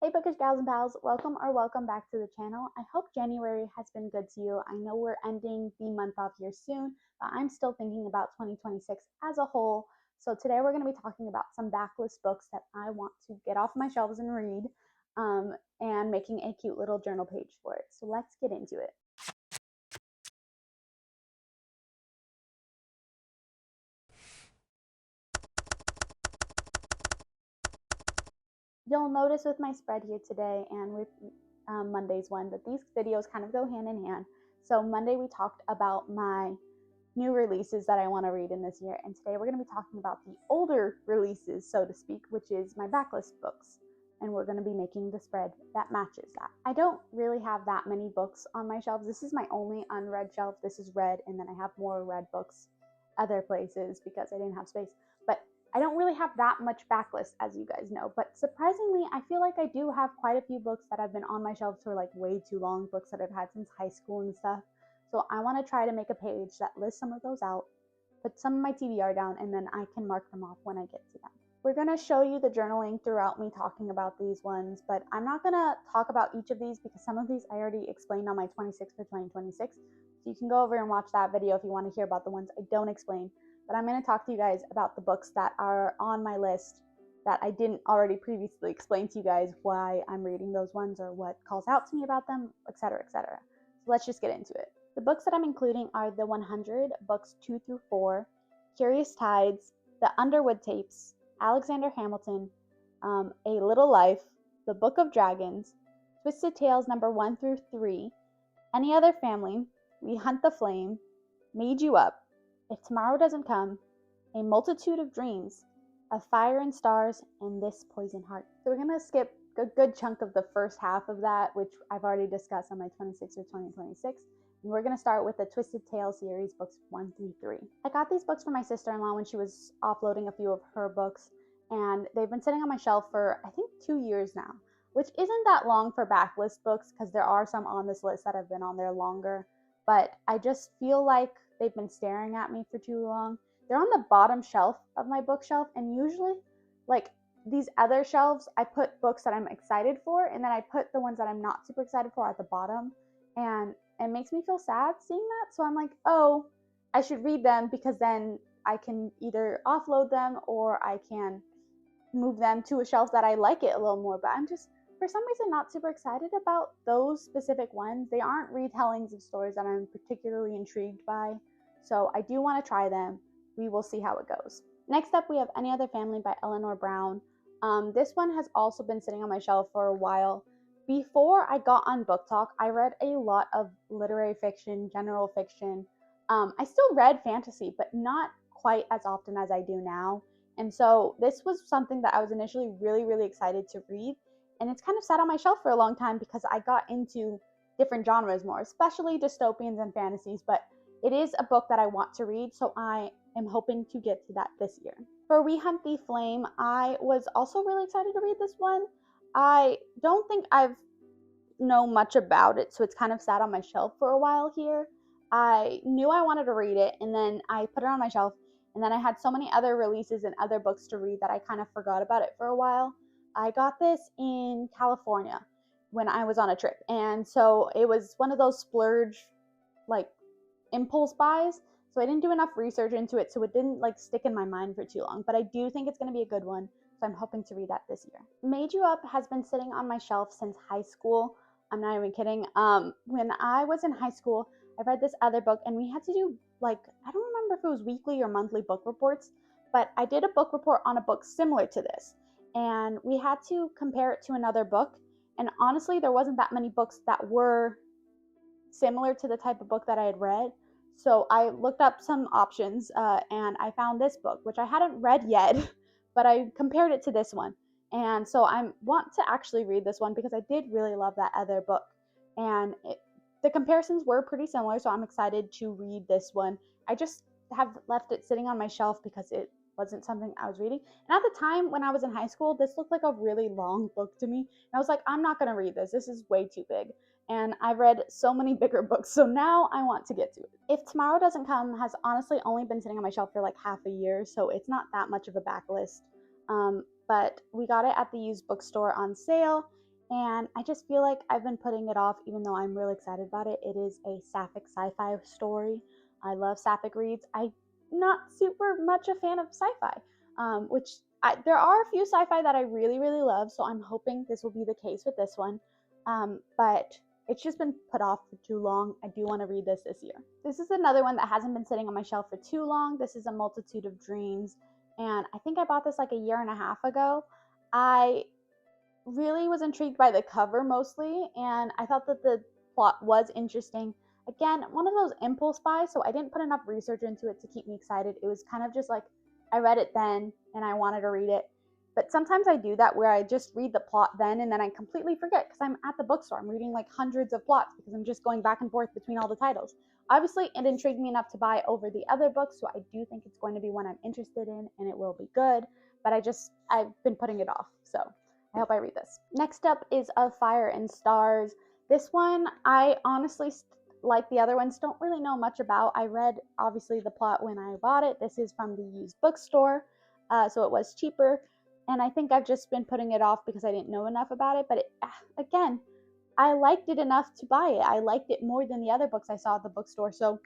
Hey bookish gals and pals, welcome back to the channel. I hope January has been good to you. I know we're ending the month off here soon, but I'm still thinking about 2026 as a whole. So today we're going to be talking about some backlist books that I want to get off my shelves and read, and making a cute little journal page for it. So let's get into it. You'll notice with my spread here today and with Monday's one that these videos kind of go hand in hand. So Monday we talked about my new releases that I want to read in this year, and today we're going to be talking about the older releases, so to speak, which is my backlist books, and we're going to be making the spread that matches that. I don't really have that many books on my shelves. This is my only unread shelf. This is read, and then I have more read books other places because I didn't have space, but I don't really have that much backlist, as you guys know, but surprisingly, I feel like I do have quite a few books that have been on my shelves for like way too long, books that I've had since high school and stuff. So I want to try to make a page that lists some of those out, put some of my TBR down, and then I can mark them off when I get to them. We're going to show you the journaling throughout me talking about these ones, but I'm not going to talk about each of these because some of these I already explained on my 26 for 2026. So you can go over and watch that video if you want to hear about the ones I don't explain. But I'm going to talk to you guys about the books that are on my list that I didn't already previously explain to you guys why I'm reading those ones or what calls out to me about them, etc., etc. So let's just get into it. The books that I'm including are the 100, books 2 through 4, Curious Tides, The Underwood Tapes, Alexander Hamilton, A Little Life, The Book of Dragons, Twisted Tales number 1 through 3, Any Other Family, We Hunt the Flame, Made You Up, If Tomorrow Doesn't Come, A Multitude of Dreams, Of Fire and Stars, and This Poison Heart. So we're going to skip a good chunk of the first half of that, which I've already discussed on my 26 or 2026. And we're going to start with the Twisted Tales series, books 1 through 3. I got these books for my sister-in-law when she was offloading a few of her books, and they've been sitting on my shelf for, I think, 2 years now, which isn't that long for backlist books because there are some on this list that have been on there longer, but I just feel like they've been staring at me for too long. They're on the bottom shelf of my bookshelf, and usually, like these other shelves, I put books that I'm excited for, and then I put the ones that I'm not super excited for at the bottom, and it makes me feel sad seeing that. So I'm like, oh, I should read them because then I can either offload them or I can move them to a shelf that I like it a little more. But I'm just, for some reason, not super excited about those specific ones. They aren't retellings of stories that I'm particularly intrigued by. So I do want to try them. We will see how it goes. Next up, we have Any Other Family by Eleanor Brown. This one has also been sitting on my shelf for a while. Before I got on Book Talk, I read a lot of literary fiction, general fiction. I still read fantasy, but not quite as often as I do now. And so this was something that I was initially really, really excited to read. And it's kind of sat on my shelf for a long time because I got into different genres more, especially dystopians and fantasies. But it is a book that I want to read, so I am hoping to get to that this year. For We Hunt the Flame, I was also really excited to read this one. I don't think I've know much about it, so it's kind of sat on my shelf for a while here. I knew I wanted to read it, and then I put it on my shelf, and then I had so many other releases and other books to read that I kind of forgot about it for a while. I got this in California when I was on a trip, and so it was one of those splurge, like, impulse buys. So I didn't do enough research into it, so it didn't like stick in my mind for too long, but I do think it's going to be a good one, so I'm hoping to read that this year. Made You Up has been sitting on my shelf since high school. I'm not even kidding. When I was in high school, I read this other book, and we had to do, like, I don't remember if it was weekly or monthly book reports, but I did a book report on a book similar to this, and we had to compare it to another book, and honestly, there wasn't that many books that were similar to the type of book that I had read. So I looked up some options, and I found this book, which I hadn't read yet, but I compared it to this one. And so I want to actually read this one because I did really love that other book. And the comparisons were pretty similar, so I'm excited to read this one. I just have left it sitting on my shelf because it wasn't something I was reading. And at the time when I was in high school, this looked like a really long book to me. And I was like, I'm not going to read this. This is way too big. And I've read so many bigger books, so now I want to get to it. If Tomorrow Doesn't Come has honestly only been sitting on my shelf for like half a year, so it's not that much of a backlist. But we got it at the used bookstore on sale, and I just feel like I've been putting it off even though I'm really excited about it. It is a sapphic sci-fi story. I love sapphic reads. I'm not super much a fan of sci-fi, there are a few sci-fi that I really, really love, so I'm hoping this will be the case with this one. But it's just been put off for too long. I do want to read this year. This is another one that hasn't been sitting on my shelf for too long. This is A Multitude of Dreams, and I think I bought this like a year and a half ago. I really was intrigued by the cover mostly, and I thought that the plot was interesting. Again, one of those impulse buys, so I didn't put enough research into it to keep me excited. It was kind of just like I read it then and I wanted to read it. But sometimes I do that where I just read the plot then and then I completely forget because I'm at the bookstore. I'm reading like hundreds of plots because I'm just going back and forth between all the titles. Obviously, it intrigued me enough to buy over the other books, so I do think it's going to be one I'm interested in and it will be good. But I've been putting it off. So I hope I read this. Next up is Of Fire and Stars. This one, I honestly, like the other ones, don't really know much about. I read, obviously, the plot when I bought it. This is from the used bookstore, so it was cheaper. And I think I've just been putting it off because I didn't know enough about it. But again, I liked it enough to buy it. I liked it more than the other books I saw at the bookstore. So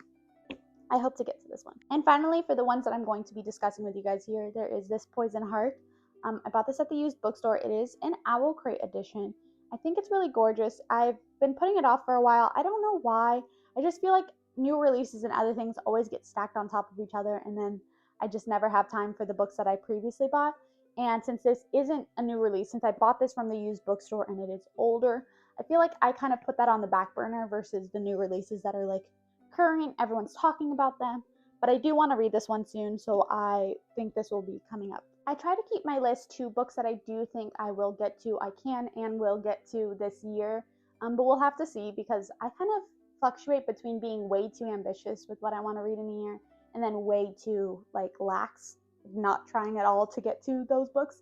I hope to get to this one. And finally, for the ones that I'm going to be discussing with you guys here, there is this Poison Heart. I bought this at the used bookstore. It is an Owl Crate edition. I think it's really gorgeous. I've been putting it off for a while. I don't know why. I just feel like new releases and other things always get stacked on top of each other, and then I just never have time for the books that I previously bought. And since this isn't a new release, since I bought this from the used bookstore and it is older, I feel like I kind of put that on the back burner versus the new releases that are like current. Everyone's talking about them. But I do want to read this one soon, so I think this will be coming up. I try to keep my list to books that I do think I will get to, I can and will get to this year, but we'll have to see because I kind of fluctuate between being way too ambitious with what I want to read in a year and then way too like lax, not trying at all to get to those books.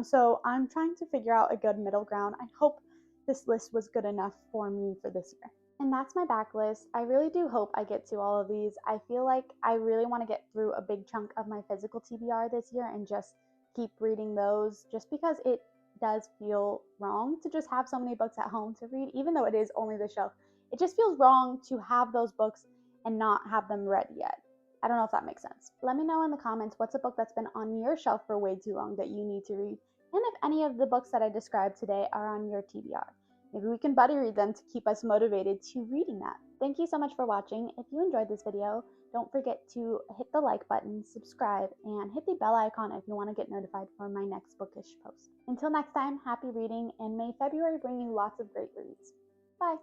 So I'm trying to figure out a good middle ground. I hope this list was good enough for me for this year. And that's my backlist. I really do hope I get to all of these. I feel like I really want to get through a big chunk of my physical TBR this year and just keep reading those just because it does feel wrong to just have so many books at home to read, even though it is only the shelf. It just feels wrong to have those books and not have them read yet. I don't know if that makes sense. Let me know in the comments what's a book that's been on your shelf for way too long that you need to read, and if any of the books that I described today are on your TBR. Maybe we can buddy read them to keep us motivated to reading that. Thank you so much for watching. If you enjoyed this video, don't forget to hit the like button, subscribe, and hit the bell icon if you want to get notified for my next bookish post. Until next time, happy reading, and may February bring you lots of great reads. Bye!